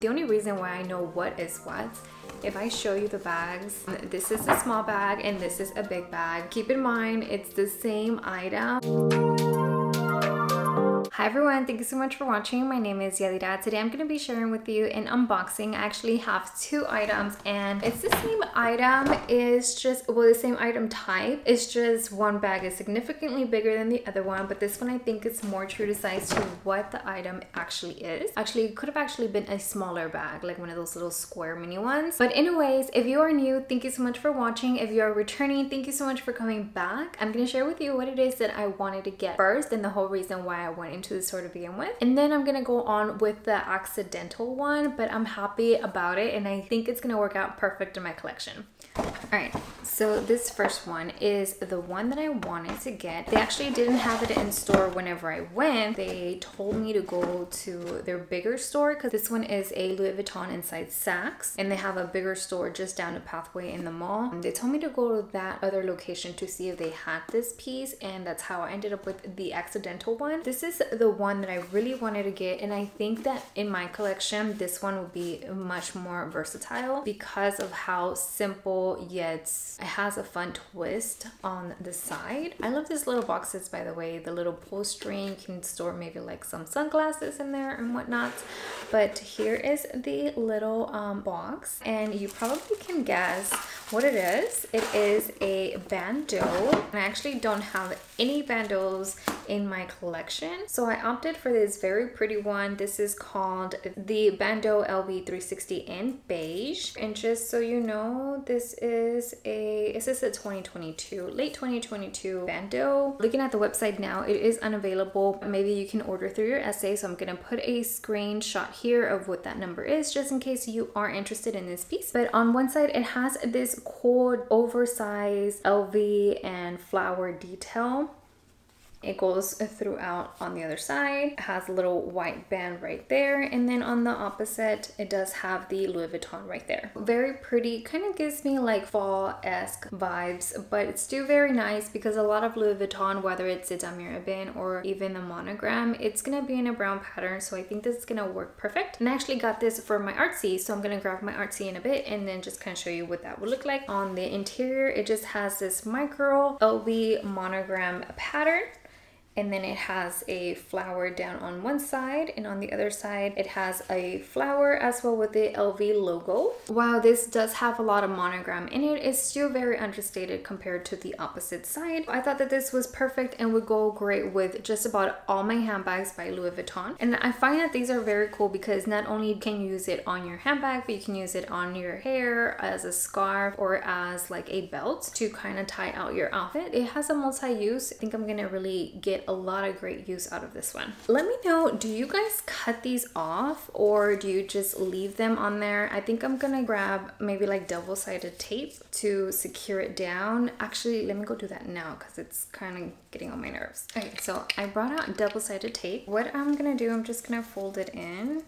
The only reason why I know what is what, if I show you the bags, this is a small bag and this is a big bag. Keep in mind, it's the same item. Hi everyone, thank you so much for watching. My name is Yadira. Today I'm going to be sharing with you an unboxing. I actually have two items and it's the same item. It's just, well, the same item type. It's just one bag is significantly bigger than the other one, but this one I think is more true to size to what the item actually is. Actually, it could have actually been a smaller bag, like one of those little square mini ones. But anyways, if you are new, thank you so much for watching. If you are returning, thank you so much for coming back. I'm going to share with you what it is that I wanted to get first and the whole reason why I went into this store to begin with, and then I'm gonna go on with the accidental one, but I'm happy about it and I think it's gonna work out perfect in my collection. Alright, so this first one is the one that I wanted to get. They actually didn't have it in store whenever I went. They told me to go to their bigger store because this one is a Louis Vuitton inside Saks and they have a bigger store just down the pathway in the mall. They told me to go to that other location to see if they had this piece, and that's how I ended up with the accidental one. This is the one that I really wanted to get, and I think that in my collection this one would be much more versatile because of how simple yet it has a fun twist on the side. I love these little boxes, by the way. The little pull string, you can store maybe like some sunglasses in there and whatnot. But here is the little box, and you probably can guess what it is. It is a bandeau. I actually don't have any bandeaus in my collection, so I opted for this very pretty one. This is called the Bandeau LV 360 in beige, and just so you know, this is a 2022, late 2022 bandeau. Looking at the website now, it is unavailable. Maybe you can order through your essay, so I'm gonna put a screenshot here of what that number is just in case you are interested in this piece. But on one side it has this cool oversized LV and flower detail. It goes throughout on the other side. It has a little white band right there, and then on the opposite it does have the Louis Vuitton right there. Very pretty, kind of gives me like fall-esque vibes, but it's still very nice because a lot of Louis Vuitton, whether it's a damier ebene or even the monogram, it's gonna be in a brown pattern, so I think this is gonna work perfect. And I actually got this for my artsy, so I'm gonna grab my artsy in a bit and then just kind of show you what that would look like. On the interior, it just has this micro LV monogram pattern, and then it has a flower down on one side, and on the other side it has a flower as well with the LV logo. While this does have a lot of monogram in it, it's still very understated compared to the opposite side. I thought that this was perfect and would go great with just about all my handbags by Louis Vuitton. And I find that these are very cool because not only can you use it on your handbag, but you can use it on your hair, as a scarf, or as like a belt to kind of tie out your outfit. It has a multi-use. I think I'm gonna really get a lot of great use out of this one. Let me know, do you guys cut these off or do you just leave them on there? I think I'm gonna grab maybe like double-sided tape to secure it down. Actually, let me go do that now because it's kind of getting on my nerves. Okay, so I brought out double-sided tape. What I'm gonna do, I'm just gonna fold it in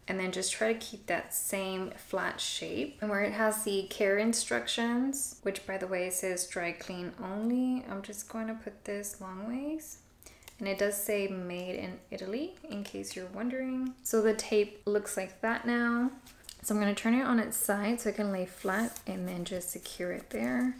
and then just try to keep that same flat shape. And where it has the care instructions, which by the way says dry clean only, I'm just going to put this long ways. And it does say made in Italy, in case you're wondering. So the tape looks like that now. So I'm gonna turn it on its side so it can lay flat and then just secure it there.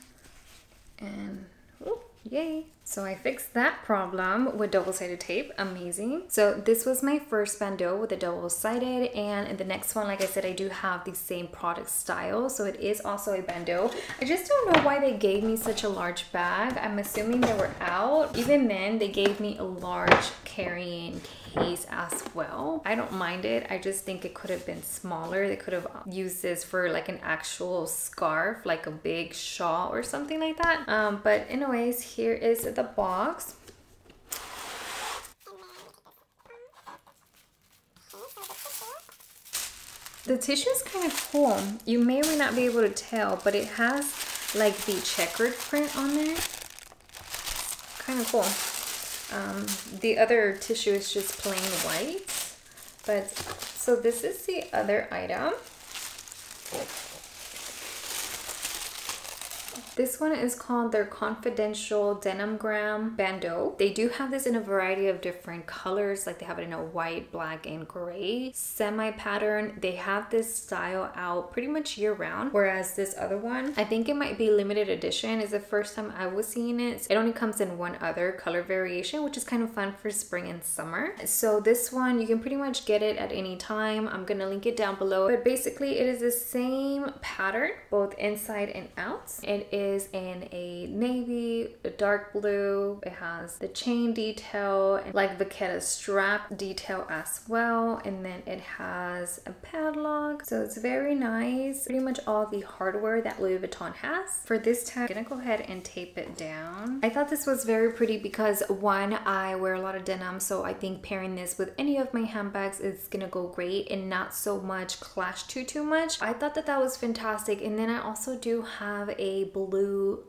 And oh, yay. So I fixed that problem with double-sided tape. Amazing. So this was my first bandeau with a double-sided, and the next one, like I said, I do have the same product style, so it is also a bandeau. I just don't know why they gave me such a large bag. I'm assuming they were out. Even then, they gave me a large carrying case as well. I don't mind it. I just think it could have been smaller. They could have used this for like an actual scarf, like a big shawl or something like that. But anyways, here is the box. The tissue is kind of cool. You may or may not be able to tell, but it has like the checkered print on there. Kind of cool. The other tissue is just plain white. But so this is the other item. This one is called their Confidential Denimgram Bandeau. They do have this in a variety of different colors, like they have it in a white, black, and gray semi-pattern. They have this style out pretty much year round, whereas this other one, I think it might be limited edition. Is the first time I was seeing it. It only comes in one other color variation, which is kind of fun for spring and summer. So this one, you can pretty much get it at any time. I'm gonna link it down below, but basically it is the same pattern, both inside and out. It is in a navy, a dark blue. It has the chain detail and like vachetta strap detail as well. And then it has a padlock. So it's very nice. Pretty much all the hardware that Louis Vuitton has. For this tag, I'm gonna go ahead and tape it down. I thought this was very pretty because one, I wear a lot of denim, so I think pairing this with any of my handbags is gonna go great and not so much clash too much. I thought that that was fantastic. And then I also do have a blue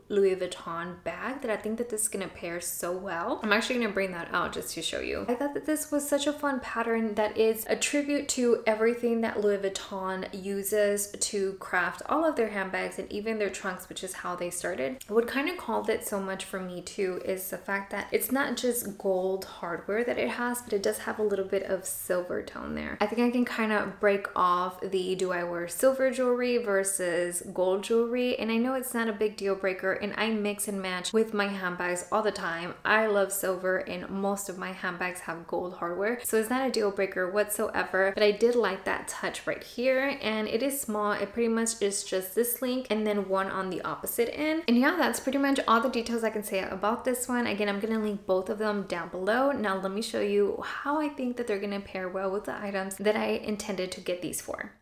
Louis Vuitton bag that I think that this is gonna pair so well. I'm actually gonna bring that out just to show you. I thought that this was such a fun pattern that is a tribute to everything that Louis Vuitton uses to craft all of their handbags and even their trunks, which is how they started. What kind of called it so much for me too is the fact that it's not just gold hardware that it has, but it does have a little bit of silver tone there. I think I can kind of break off the do I wear silver jewelry versus gold jewelry, and I know it's not a big deal breaker, and I mix and match with my handbags all the time. I love silver and most of my handbags have gold hardware, so it's not a deal breaker whatsoever, but I did like that touch right here, and it is small. It pretty much is just this link and then one on the opposite end. And yeah, that's pretty much all the details I can say about this one. Again, I'm gonna link both of them down below. Now let me show you how I think that they're gonna pair well with the items that I intended to get these for.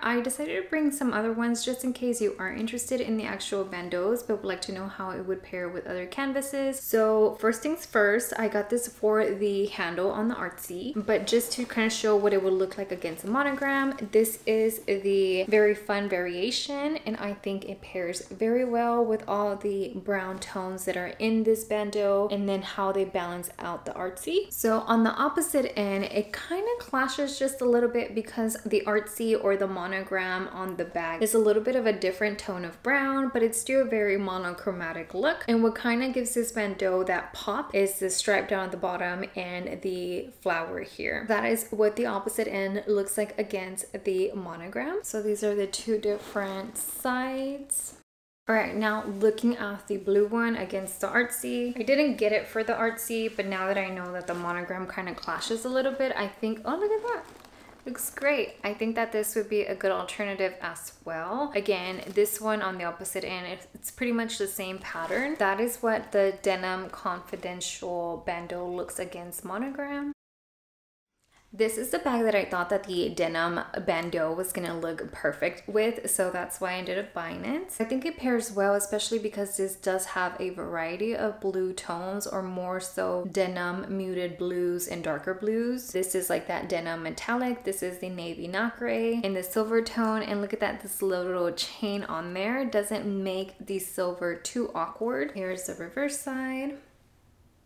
I decided to bring some other ones just in case you are interested in the actual bandeaus but would like to know how it would pair with other canvases. So first things first, I got this for the handle on the artsy, but just to kind of show what it would look like against a monogram. This is the very fun variation, and I think it pairs very well with all the brown tones that are in this bandeau and then how they balance out the artsy. So on the opposite end, it kind of clashes just a little bit because the artsy or the monogram on the bag is a little bit of a different tone of brown, but it's still a very monochromatic look. And what kind of gives this bandeau that pop is the stripe down at the bottom and the flower here. That is what the opposite end looks like against the monogram. So these are the two different sides. All right, now looking at the blue one against the artsy. I didn't get it for the artsy, but now that I know that the monogram kind of clashes a little bit, I think, oh, look at that. Looks great. I think that this would be a good alternative as well. Again, this one on the opposite end, it's pretty much the same pattern. That is what the Denim Confidential Bandeau looks against monogram. This is the bag that I thought that the denim bandeau was gonna look perfect with, so that's why I ended up buying it. I think it pairs well, especially because this does have a variety of blue tones, or more so denim muted blues and darker blues. This is like that denim metallic, this is the navy nacre in the silver tone, and look at that, this little chain on there doesn't make the silver too awkward. Here's the reverse side.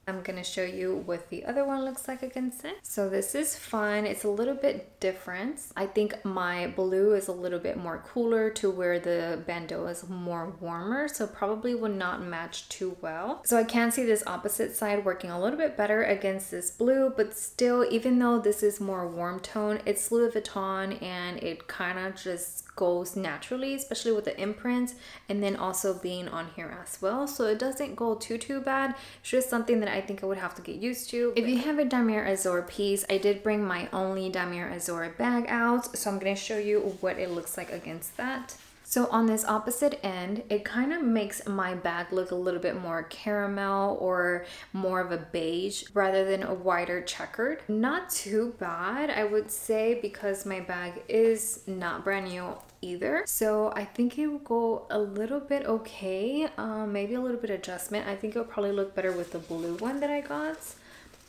I'm gonna show you what the other one looks like against it. So this is fun. It's a little bit different. I think my blue is a little bit more cooler to where the bandeau is more warmer, so probably would not match too well. So I can see this opposite side working a little bit better against this blue, but still, even though this is more warm tone, it's Louis Vuitton and it kind of just goes naturally, especially with the imprint and then also being on here as well. So it doesn't go too bad. It's just something that I think I would have to get used to. If you have a Damier Azur piece, I did bring my only Damier Azur bag out, so I'm going to show you what it looks like against that. So on this opposite end, it kind of makes my bag look a little bit more caramel or more of a beige rather than a wider checkered. Not too bad, I would say, because my bag is not brand new either. So I think it will go a little bit okay, maybe a little bit adjustment. I think it'll probably look better with the blue one that I got.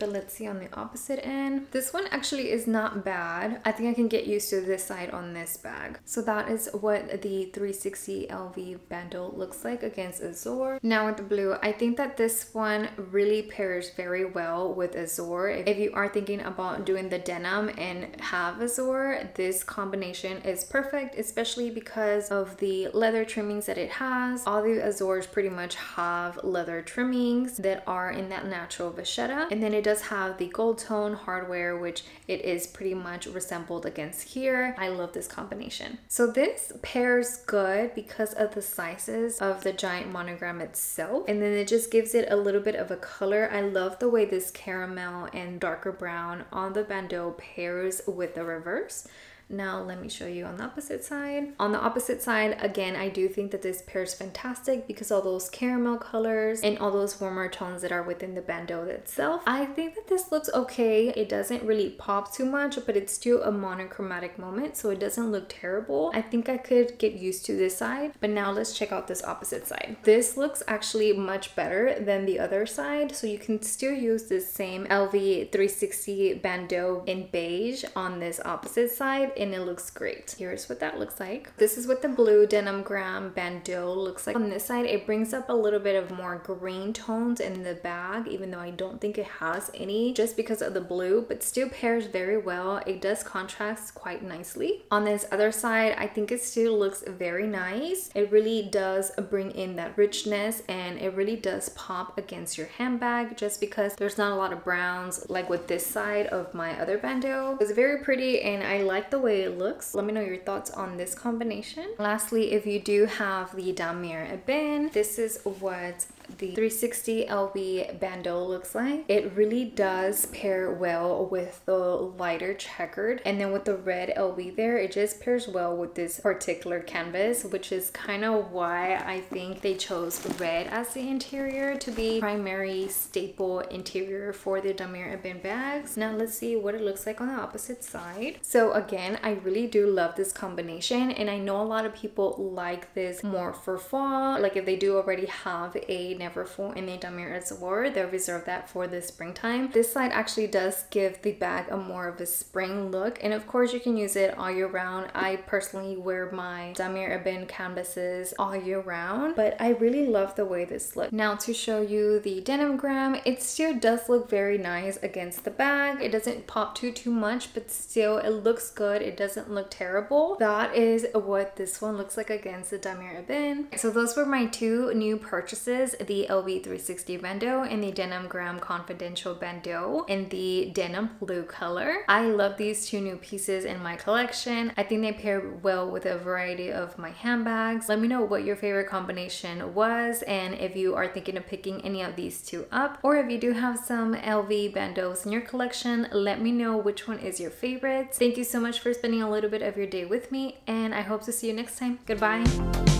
But let's see on the opposite end. This one actually is not bad. I think I can get used to this side on this bag. So that is what the 360 LV Bandeau looks like against Azure. Now with the blue, I think that this one really pairs very well with Azure. If you are thinking about doing the denim and have Azure, this combination is perfect, especially because of the leather trimmings that it has. All the Azures pretty much have leather trimmings that are in that natural vachetta, and then it does have the gold tone hardware, which it is pretty much resembled against here. I love this combination. So this pairs good because of the sizes of the giant monogram itself, and then it just gives it a little bit of a color. I love the way this caramel and darker brown on the Bandeau pairs with the reverse. Now let me show you on the opposite side. On the opposite side, again, I do think that this pairs fantastic because all those caramel colors and all those warmer tones that are within the Bandeau itself. I think that this looks okay. It doesn't really pop too much, but it's still a monochromatic moment, so it doesn't look terrible. I think I could get used to this side, but now let's check out this opposite side. This looks actually much better than the other side, so you can still use this same LV 360 Bandeau in beige on this opposite side, and it looks great. Here's what that looks like. This is what the blue DENIMGRAM Bandeau looks like. On this side, it brings up a little bit of more green tones in the bag, even though I don't think it has any just because of the blue, but still pairs very well. It does contrast quite nicely. On this other side, I think it still looks very nice. It really does bring in that richness, and it really does pop against your handbag just because there's not a lot of browns like with this side of my other Bandeau. It's very pretty, and I like the way it looks. Let me know your thoughts on this combination. Lastly, if you do have the Damier Ebene, this is what the 360 LV Bandeau looks like. It really does pair well with the lighter checkered, and then with the red LV there, it just pairs well with this particular canvas, which is kind of why I think they chose red as the interior to be primary staple interior for the Damier Ebene bags. Now let's see what it looks like on the opposite side. So again, I really do love this combination, and I know a lot of people like this more for fall. Like if they do already have a Neverfull in the Damier Azure, they'll reserve that for the springtime. This side actually does give the bag a more of a spring look, and of course you can use it all year round. I personally wear my Damier Ebene canvases all year round, but I really love the way this looks. Now to show you the DENIMGRAM, it still does look very nice against the bag. It doesn't pop too much, but still it looks good. It doesn't look terrible. That is what this one looks like against the Damier Ebene. So those were my two new purchases, the LV 360 Bandeau and the DENIMGRAM Confidential Bandeau in the denim blue color. I love these two new pieces in my collection. I think they pair well with a variety of my handbags. Let me know what your favorite combination was, and if you are thinking of picking any of these two up, or if you do have some LV Bandeaus in your collection, let me know which one is your favorite. Thank you so much for spending a little bit of your day with me, and I hope to see you next time. Goodbye.